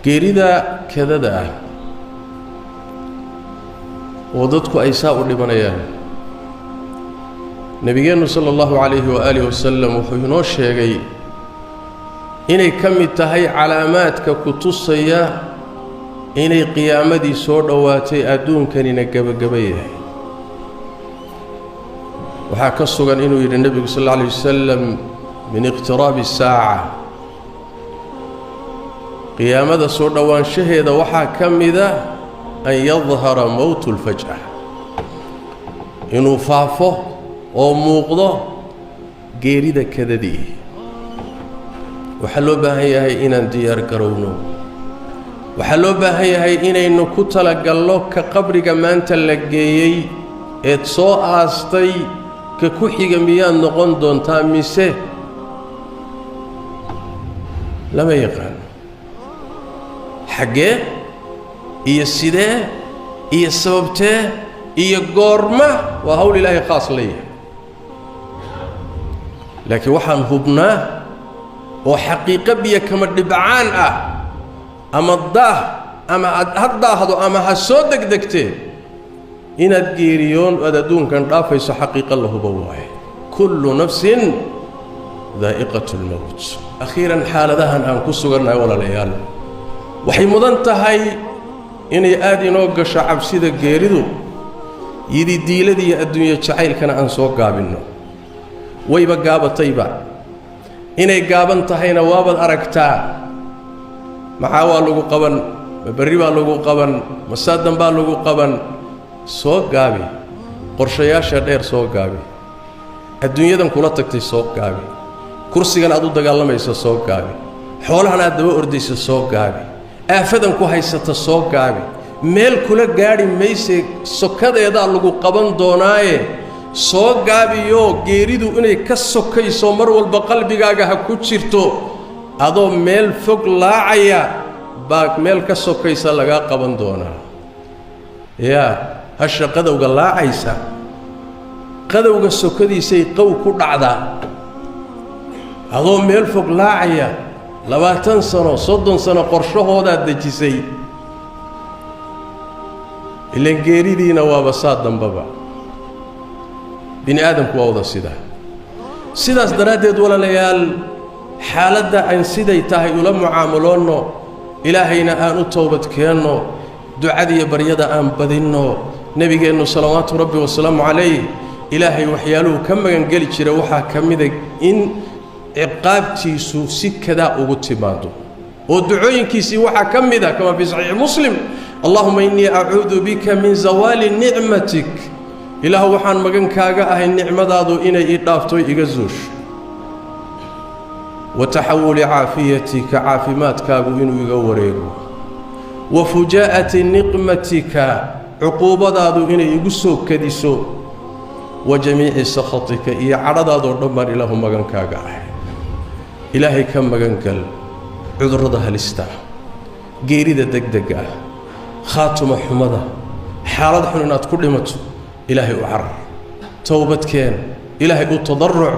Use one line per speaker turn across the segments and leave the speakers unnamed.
geerida kadada ah oo dadku ay saa u dhibanayaan nabigeenu sallallahu alayhi wa alihi wasallam wuxuu inoo sheegay inay kamid tahay calaamaadka ku tusaya inay qiyaamadii soo dhawaatay adduunkanina gabagabayay waxa ka sugan inuu yiri nabiga sallallahu alayhi wasallam min iqtirab as-sa'a qiyaamada soo dhawaanshaheeda waxa kamida an yadhhara mawt al-faj'a inuu faafo oo muuqdo geerida kadadii waxa loo baahan yahay inaan diyaar garowno waxa loo baahan yahay inaynu ku talagalno ka qabriga maanta la geeyay ee soo aastay ka ku xiga miyaad noqon doontaa mise lama yaqaan xagee iyo sidee iyo sababtee iyo goorma waa hawl ilaahay khaas leeyahay laakiin waxaan hubnaa oo xaqiiqo biyo kama dhibcaan ah ama daah ama haddaahdo ama ha soo degdegtee inaad geeriyoon aad adduunkan dhaafayso xaqiiqo la hubo waaye kullu nafsin dhaa'iqatul mawt akhiiran xaaladahan aan ku sugannahay walaalayaal waxay mudan tahay inay aad inoo gasho cabsida geeridu yidi diiladii adduunyo jacaylkana aan soo gaabinno wayba gaabatayba inay gaaban tahayna waabad aragtaa maxaa waa lagu qaban bari baa lagu qaban masaadan baa lagu qaban soo gaabi qorshayaasha dheer soo gaabi adduunyadan kula tagtay soo gaabi kursigan aad u dagaalamayso soo gaabi xoolahan aad daba ordayso soo gaabi aafadan ku haysata soo gaabi meel kula gaari mayse sokadeeda lagu qaban doonaaye soo gaabiyo geeridu inay ka sokayso mar walba qalbigaaga ha ku jirto adoo meel fog laacaya baa meel ka sokaysa laga qaban doonaa yaa hasha qadowga laacaysa qadowga sokadiisay qaw ku dhacdaa adoo meel fog laacaya 20 sano 30 sano qorshahooda dejisay ileen geeridiina waaba saa dambaba bini aadamku waa wada sidaas daraadeed walaalayaal xaaladda aan siday tahay ula mucaamaloonno ilaahayna aan u toobad keenno ducadiya baryada aan badinno nabigeennu salawaatu rabbi wa salaamu calayh ilaahay waxyaaluhu ka magan geli jira waxaa ka mida in ciqaabtiisu si kada ugu timaado oo ducooyinkiisii waxaa ka mida kama fi sahih muslim allahumma inni a'uudu bika min zawali ni'matik ilaahu waxaan magan kaaga ahay nicmadaadu inay ii dhaafto iga zuush وتحول عافيتك عافماتكاغو إنو إيغا وريغو وفجاءة نقمتك عقوبتاadو إنay igu soo kadiso وجميع سخطك إيا عرضاadو dhammaan ilaahu magankaaga ah ilaahay ka magangal cudurrada halista geerida degdega khaatuma xumada xaalad xun inaad ku dhimato ilaahay u carar tawbadkeen ilaahay u tadarruc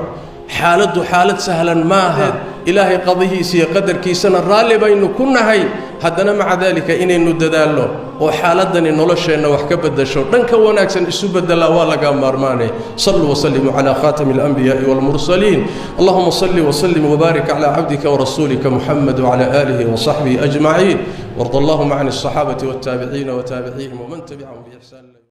xaaladdu xaalad sahlan maaha ilaahay qadihiisa iyo qadarkiisana raalli baynu ku nahay haddana maca dalika inaynu dadaalno oo xaaladani nolosheenna wax ka bedasho dhanka wanaagsan isu bedela waa laga maarmaanay sallu wa sallimu ala khatami al-anbiya'i wal mursalin allahumma salli wa sallim wa barik ala abdika wa rasulika muhammad wa ala alihi wa sahbihi ajma'in warda allahumma 'an as-sahabati wat tabi'in wa tabi'ihim wa man tabi'ahum bi ihsan